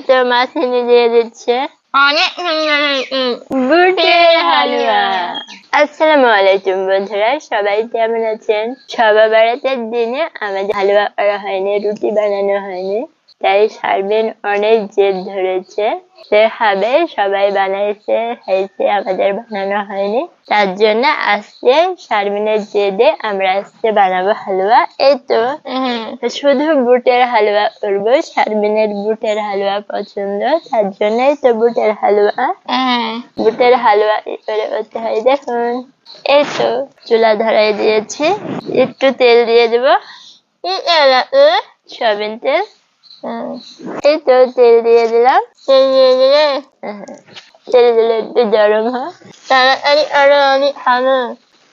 তো মা চিনি দিয়ে দিচ্ছে। অনেক সুন্দর হয়েছে। বুটের হালুয়া। আসসালামু আলাইকুম বন্ধুরা, সবাই কেমন আছেন? সবার বারাতের দিনে আমাদের হালুয়া করা হয়নি, রুটি বানানো হয়নি, তাই শারমিন অনেক জেদ ধরেছে সে খাবে। সবাই বানাইছে, খাইছে, আমাদের বানানো হয়নি। তার জন্য আজকে শারমিনের জেদে আমরা আজকে বানাবো হালুয়া। এই তো শুধু বুটের হালুয়া করবো, শারমিনের বুটের হালুয়া পছন্দ, তার জন্যই তো বুটের হালুয়া। বুটের হালুয়া কি করে করতে হয় দেখুন। এই তো চুলা ধরাই দিয়েছি, একটু তেল দিয়ে দেবো, সয়াবিন তেল। এই তো তেল দিয়ে দিলাম। তেল দিলে একটু গরম হয়, তাড়াতাড়ি আরো অনেক ভালো।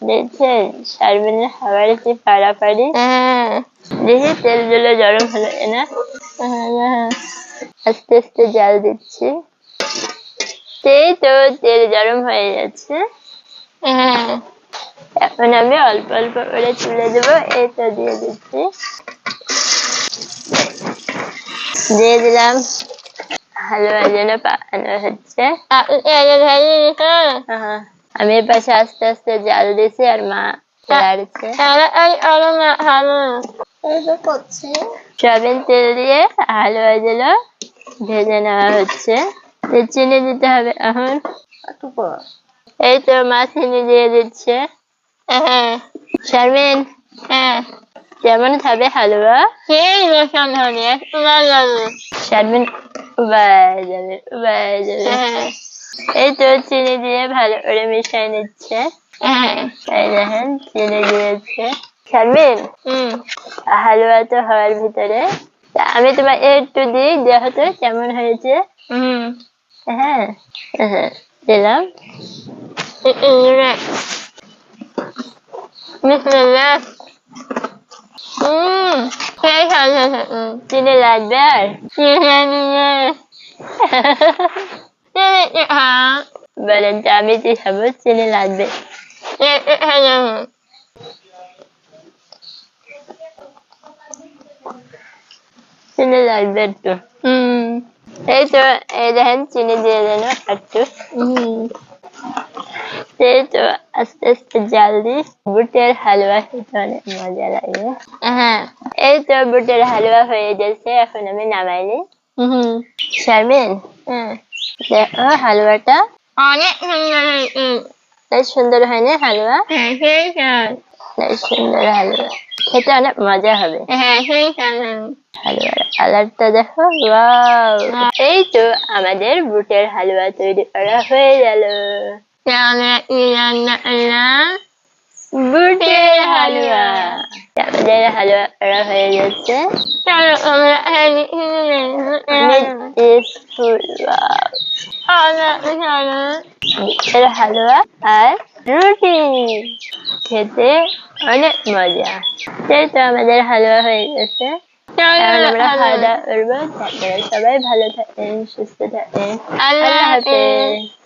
দেখছেন শারমিনের খাবার কি পাড়াপাড়ি। দেখি তেল দিলে গরম হলো না। আস্তে আস্তে জাল দিচ্ছি। এই তো তেল গরম হয়ে যাচ্ছে। এখন আমি অল্প অল্প করে তুলে দেবো। এই তো দিয়ে দিচ্ছি, দিয়ে দিলাম। হালুয়া যেন পাকানো হচ্ছে। আমি এর পাশে আস্তে আস্তে জাল দিছি আর মা লাড়ছে। সয়াবিন তেল দিয়ে হালুয়া গুলো ভেজে নেওয়া হচ্ছে। চিনি দিতে হবে এখন। এই তো মা চিনি দিয়ে দিচ্ছে। শারমিন কেমন খাবে হালুয়া? শারমিন উবাই যাবে, উবাই যাবে। এই তো চিনি দিয়ে ভালো করে মিশিয়ে নিচ্ছে। এই দেখেন চিনি দিয়েছে। শারমিন হালুয়া তো হওয়ার ভিতরে, আমি তোমার একটু দিই, দেখো তো কেমন হয়েছে। হ্যাঁ দিলাম। চিনি লাগবে আর বলেন তো আমি কি খাবো? চিনি লাগবে। চিনি লাগবে একটু। এই তো এই দেখেন চিনি দিয়ে দেন একটু। এই তো আস্তে আস্তে জাল দিই। বুটের হালুয়া খেতে অনেক মজা লাগে। এই তো বুটের হালুয়া হয়ে গেছে, এখন আমি নামাই নিই। শারমিন দেখো হালুয়াটা অনেক সুন্দর হয়েছে। তাই সুন্দর হয়নি হালুয়া? তাই সুন্দর হালুয়া, খেতে অনেক মজা হবে। হালুয়ার কালারটা দেখো, ওয়াও। এই তো আমাদের বুটের হালুয়া তৈরি করা হয়ে গেল। বুটের হালুয়া, আমাদের হালুয়া করা হয়ে গেছে। বুটের হালুয়া আর রুটি খেতে অনেক মজা। সেই তো আমাদের হালুয়া হয়ে গেছে, এখন আমরা খাওয়া দাওয়া করবো। সবাই ভালো থাকেন, সুস্থ থাকেন। আল্লাহ হাফেজ।